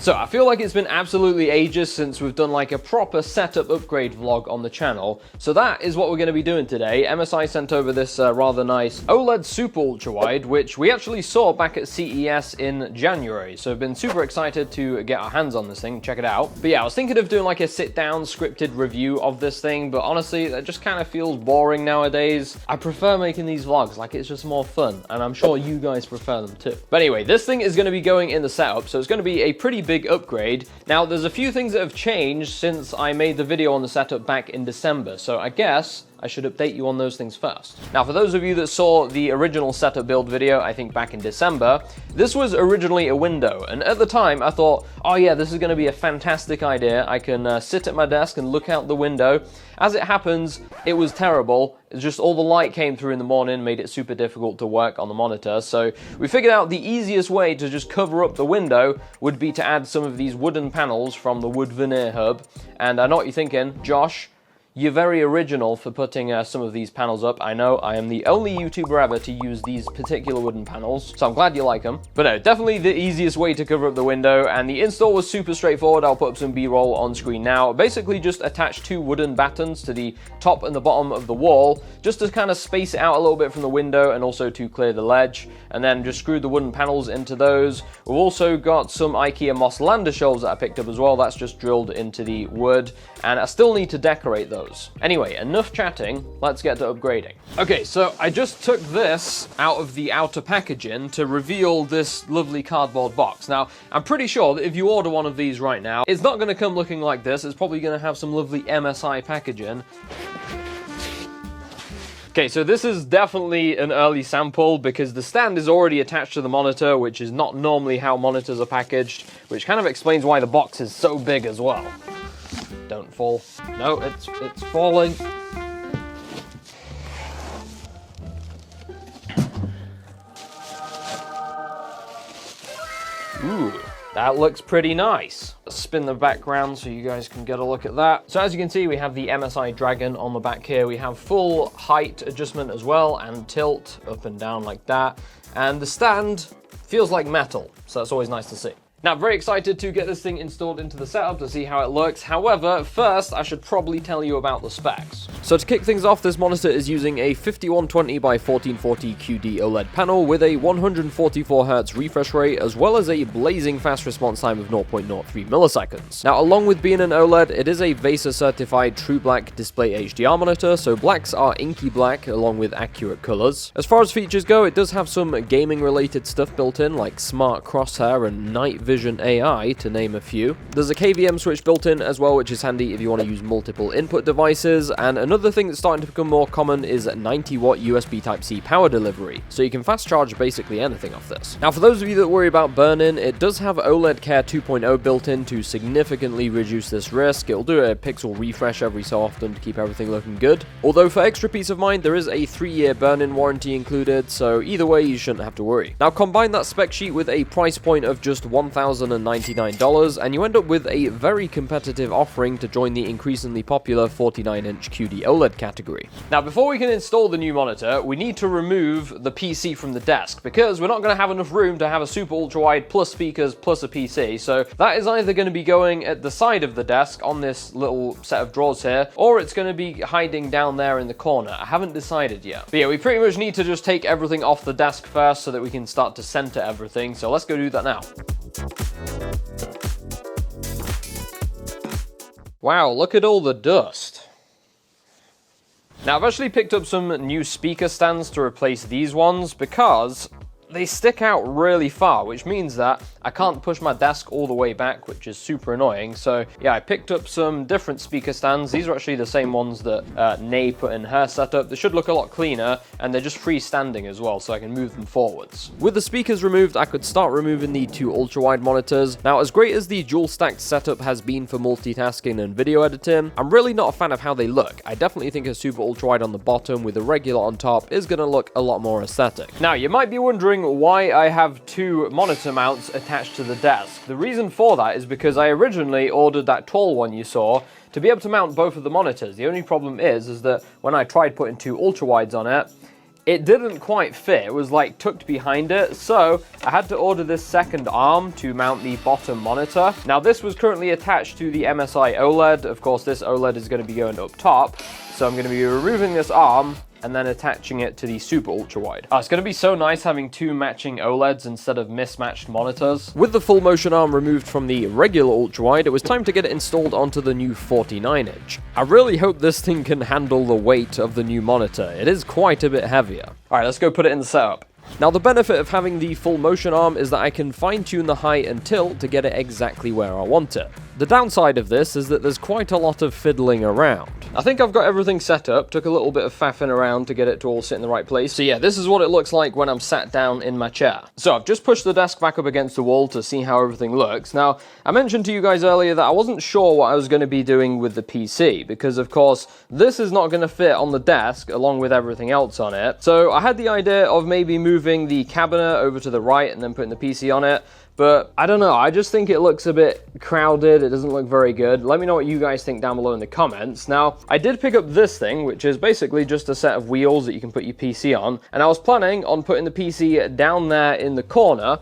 So I feel like it's been absolutely ages since we've done like a proper setup upgrade vlog on the channel. So that is what we're going to be doing today. MSI sent over this rather nice OLED super ultra wide, which we actually saw back at CES in January. So I've been super excited to get our hands on this thing, check it out. But yeah, I was thinking of doing like a sit down scripted review of this thing, but honestly, that just kind of feels boring nowadays. I prefer making these vlogs, like it's just more fun, and I'm sure you guys prefer them too. But anyway, this thing is going to be going in the setup, so it's going to be a pretty big upgrade. Now, there's a few things that have changed since I made the video on the setup back in December, so I guess I should update you on those things first. Now, for those of you that saw the original setup build video, I think back in December, this was originally a window, and at the time I thought, oh yeah, this is going to be a fantastic idea. I can sit at my desk and look out the window. As it happens, it was terrible. It's just all the light came through in the morning, made it super difficult to work on the monitor. So we figured out the easiest way to just cover up the window would be to add some of these wooden panels from the wood veneer hub. And I know what you're thinking, Josh, you're very original for putting some of these panels up. I know, I am the only YouTuber ever to use these particular wooden panels, so I'm glad you like them. But no, definitely the easiest way to cover up the window, and the install was super straightforward. I'll put up some B-roll on screen now. Basically just attach two wooden battens to the top and the bottom of the wall, just to kind of space it out a little bit from the window and also to clear the ledge, and then just screw the wooden panels into those. We've also got some IKEA Moss Lander shelves that I picked up as well. That's just drilled into the wood, and I still need to decorate those. Anyway, enough chatting, let's get to upgrading. Okay, so I just took this out of the outer packaging to reveal this lovely cardboard box. Now, I'm pretty sure that if you order one of these right now, it's not going to come looking like this. It's probably going to have some lovely MSI packaging. Okay, so this is definitely an early sample because the stand is already attached to the monitor, which is not normally how monitors are packaged, which kind of explains why the box is so big as well. Don't fall. No, it's falling. Ooh, that looks pretty nice. Let's spin the background so you guys can get a look at that. So as you can see, we have the MSI Dragon on the back here. We have full height adjustment as well, and tilt up and down like that. And the stand feels like metal, so that's always nice to see. Now, very excited to get this thing installed into the setup to see how it looks. However, first, I should probably tell you about the specs. So to kick things off, this monitor is using a 5120 by 1440 QD OLED panel with a 144Hz refresh rate, as well as a blazing fast response time of 0.03 milliseconds. Now, along with being an OLED, it is a VESA certified true black display HDR monitor, so blacks are inky black along with accurate colors. As far as features go, it does have some gaming related stuff built in, like smart crosshair and night vision AI, to name a few. There's a KVM switch built in as well, which is handy if you want to use multiple input devices, and another thing that's starting to become more common is 90-watt USB Type-C power delivery, so you can fast charge basically anything off this. Now, for those of you that worry about burn-in, it does have OLED Care 2.0 built in to significantly reduce this risk. It'll do a pixel refresh every so often to keep everything looking good. Although for extra peace of mind, there is a 3-year burn-in warranty included, so either way, you shouldn't have to worry. Now, combine that spec sheet with a price point of just $1,099, and you end up with a very competitive offering to join the increasingly popular 49-inch QD OLED category. Now, before we can install the new monitor, we need to remove the PC from the desk, because we're not going to have enough room to have a super ultra wide plus speakers plus a PC, so that is either going to be going at the side of the desk on this little set of drawers here, or it's going to be hiding down there in the corner. I haven't decided yet. But yeah, we pretty much need to just take everything off the desk first so that we can start to center everything, so let's go do that now. Wow, look at all the dust. Now, I've actually picked up some new speaker stands to replace these ones because they stick out really far, which means that I can't push my desk all the way back, which is super annoying. So yeah, I picked up some different speaker stands. These are actually the same ones that Nay put in her setup. They should look a lot cleaner, and they're just freestanding as well, so I can move them forwards. With the speakers removed, I could start removing the two ultra-wide monitors. Now, as great as the dual-stacked setup has been for multitasking and video editing, I'm really not a fan of how they look. I definitely think a super ultra-wide on the bottom with a regular on top is going to look a lot more aesthetic. Now, you might be wondering why I have two monitor mounts attached to the desk. The reason for that is because I originally ordered that tall one you saw to be able to mount both of the monitors. The only problem is that when I tried putting two ultra wides on it, it didn't quite fit. It was like tucked behind it, so I had to order this second arm to mount the bottom monitor. Now this was currently attached to the MSI OLED. Of course, this OLED is going to be going up top, so I'm going to be removing this arm and then attaching it to the super ultra wide. It's going to be so nice having two matching OLEDs instead of mismatched monitors. With the full motion arm removed from the regular ultra wide, it was time to get it installed onto the new 49-inch. I really hope this thing can handle the weight of the new monitor. It is quite a bit heavier. Alright, let's go put it in the setup. Now the benefit of having the full motion arm is that I can fine tune the height and tilt to get it exactly where I want it. The downside of this is that there's quite a lot of fiddling around. I think I've got everything set up, took a little bit of faffing around to get it to all sit in the right place. So yeah, this is what it looks like when I'm sat down in my chair. So I've just pushed the desk back up against the wall to see how everything looks. Now, I mentioned to you guys earlier that I wasn't sure what I was going to be doing with the PC, because of course, this is not going to fit on the desk along with everything else on it. So I had the idea of maybe moving the cabinet over to the right and then putting the PC on it. But I don't know, I just think it looks a bit crowded, it doesn't look very good. Let me know what you guys think down below in the comments. Now, I did pick up this thing, which is basically just a set of wheels that you can put your PC on, and I was planning on putting the PC down there in the corner.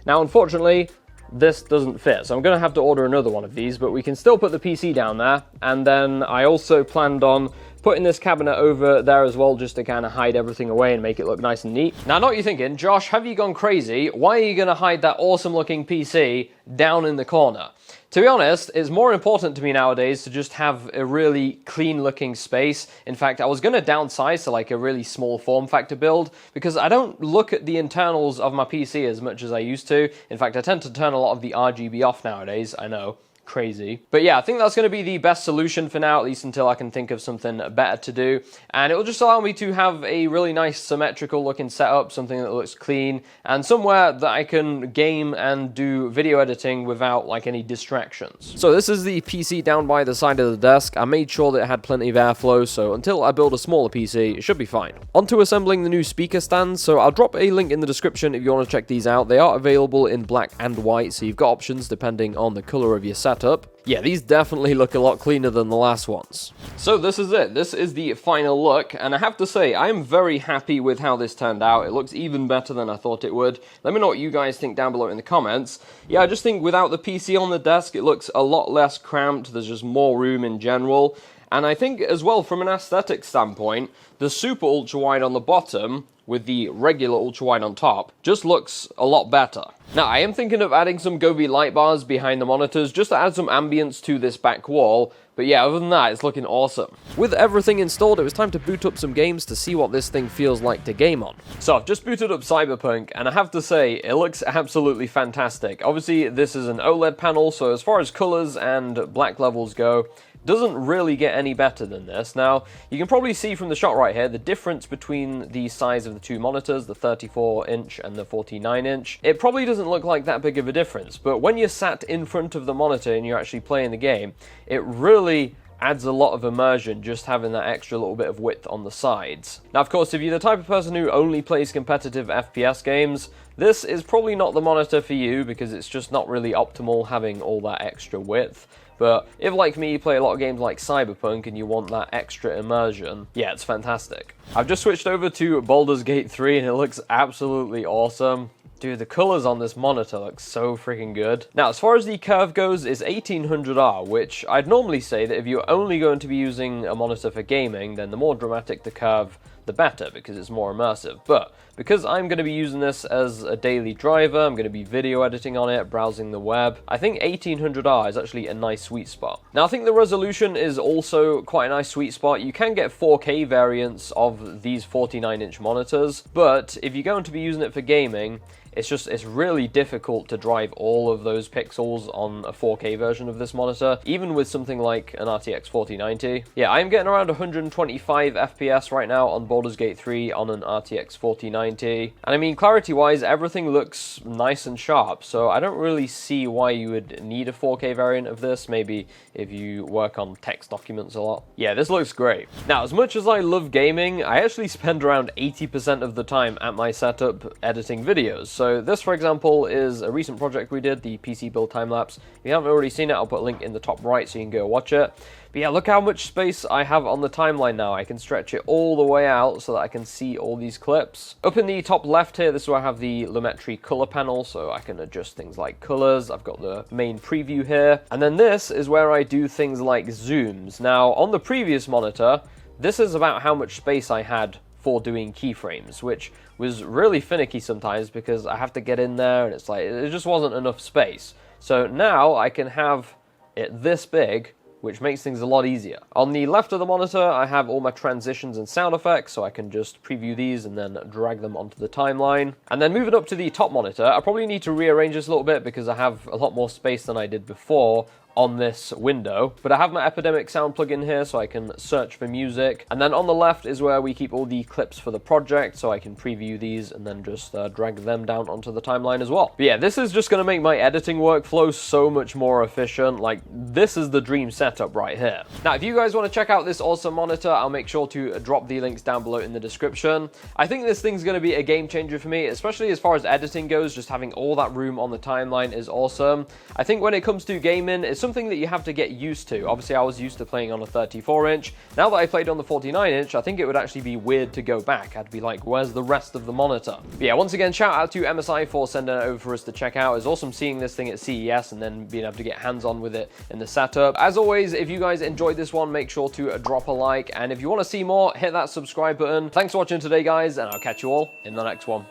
Now, unfortunately, this doesn't fit, so I'm going to have to order another one of these, but we can still put the PC down there, and then I also planned on putting this cabinet over there as well, just to kind of hide everything away and make it look nice and neat. Now, I know what you're thinking, Josh, have you gone crazy? Why are you going to hide that awesome looking PC down in the corner? To be honest, it's more important to me nowadays to just have a really clean looking space. In fact, I was going to downsize to like a really small form factor build, because I don't look at the internals of my PC as much as I used to. In fact, I tend to turn a lot of the RGB off nowadays, I know. Crazy. But yeah, I think that's going to be the best solution for now, at least until I can think of something better to do. And it will just allow me to have a really nice symmetrical looking setup, something that looks clean, and somewhere that I can game and do video editing without like any distractions. So this is the PC down by the side of the desk. I made sure that it had plenty of airflow, so until I build a smaller PC, it should be fine. On to assembling the new speaker stands. So I'll drop a link in the description if you want to check these out. They are available in black and white, so you've got options depending on the color of your setup. Yeah, these definitely look a lot cleaner than the last ones. So this is it. This is the final look, and I have to say, I am very happy with how this turned out. It looks even better than I thought it would. Let me know what you guys think down below in the comments. Yeah, I just think without the PC on the desk, it looks a lot less cramped. There's just more room in general. And I think as well, from an aesthetic standpoint, the super ultra wide on the bottom with the regular ultra wide on top just looks a lot better. Now, I am thinking of adding some Govee light bars behind the monitors just to add some ambience to this back wall. But yeah, other than that, it's looking awesome. With everything installed, it was time to boot up some games to see what this thing feels like to game on. So I've just booted up Cyberpunk, and I have to say, it looks absolutely fantastic. Obviously, this is an OLED panel, so as far as colors and black levels go, doesn't really get any better than this. Now, you can probably see from the shot right here the difference between the size of the two monitors, the 34-inch and the 49-inch. It probably doesn't look like that big of a difference, but when you're sat in front of the monitor and you're actually playing the game, it really adds a lot of immersion just having that extra little bit of width on the sides. Now, of course, if you're the type of person who only plays competitive FPS games, this is probably not the monitor for you, because it's just not really optimal having all that extra width. But if, like me, you play a lot of games like Cyberpunk and you want that extra immersion, yeah, it's fantastic. I've just switched over to Baldur's Gate 3 and it looks absolutely awesome. Dude, the colors on this monitor look so freaking good. Now, as far as the curve goes, it's 1800R, which I'd normally say that if you're only going to be using a monitor for gaming, then the more dramatic the curve, the better, because it's more immersive. But because I'm going to be using this as a daily driver, I'm going to be video editing on it, browsing the web, I think 1800R is actually a nice sweet spot. Now, I think the resolution is also quite a nice sweet spot. You can get 4K variants of these 49-inch monitors, but if you're going to be using it for gaming, it's really difficult to drive all of those pixels on a 4K version of this monitor, even with something like an RTX 4090. Yeah, I'm getting around 125 FPS right now on Baldur's Gate 3 on an RTX 4090. And I mean, clarity-wise, everything looks nice and sharp, so I don't really see why you would need a 4K variant of this, maybe if you work on text documents a lot. Yeah, this looks great. Now, as much as I love gaming, I actually spend around 80% of the time at my setup editing videos. So this, for example, is a recent project we did, the PC build time-lapse. If you haven't already seen it, I'll put a link in the top right so you can go watch it. But yeah, look how much space I have on the timeline now. I can stretch it all the way out out so that I can see all these clips. Up in the top left here, this is where I have the Lumetri color panel, so I can adjust things like colors. I've got the main preview here. And then this is where I do things like zooms. Now, on the previous monitor, this is about how much space I had for doing keyframes, which was really finicky sometimes because I have to get in there and it's like, it just wasn't enough space. So now I can have it this big, which makes things a lot easier. On the left of the monitor, I have all my transitions and sound effects, so I can just preview these and then drag them onto the timeline. And then moving up to the top monitor, I probably need to rearrange this a little bit because I have a lot more space than I did before on this window, but I have my Epidemic sound plugin here so I can search for music. And then on the left is where we keep all the clips for the project, so I can preview these and then just drag them down onto the timeline as well. But yeah, this is just going to make my editing workflow so much more efficient. Like, this is the dream setup right here. Now, if you guys want to check out this awesome monitor, I'll make sure to drop the links down below in the description. I think this thing's going to be a game changer for me, especially as far as editing goes. Just having all that room on the timeline is awesome. I think when it comes to gaming, it's something that you have to get used to. Obviously, I was used to playing on a 34-inch. Now that I played on the 49-inch, I think it would actually be weird to go back. I'd be like, where's the rest of the monitor? But yeah, once again, shout out to MSI for sending it over for us to check out. It's awesome seeing this thing at CES and then being able to get hands-on with it in the setup. As always, if you guys enjoyed this one, make sure to drop a like. And if you want to see more, hit that subscribe button. Thanks for watching today, guys, and I'll catch you all in the next one.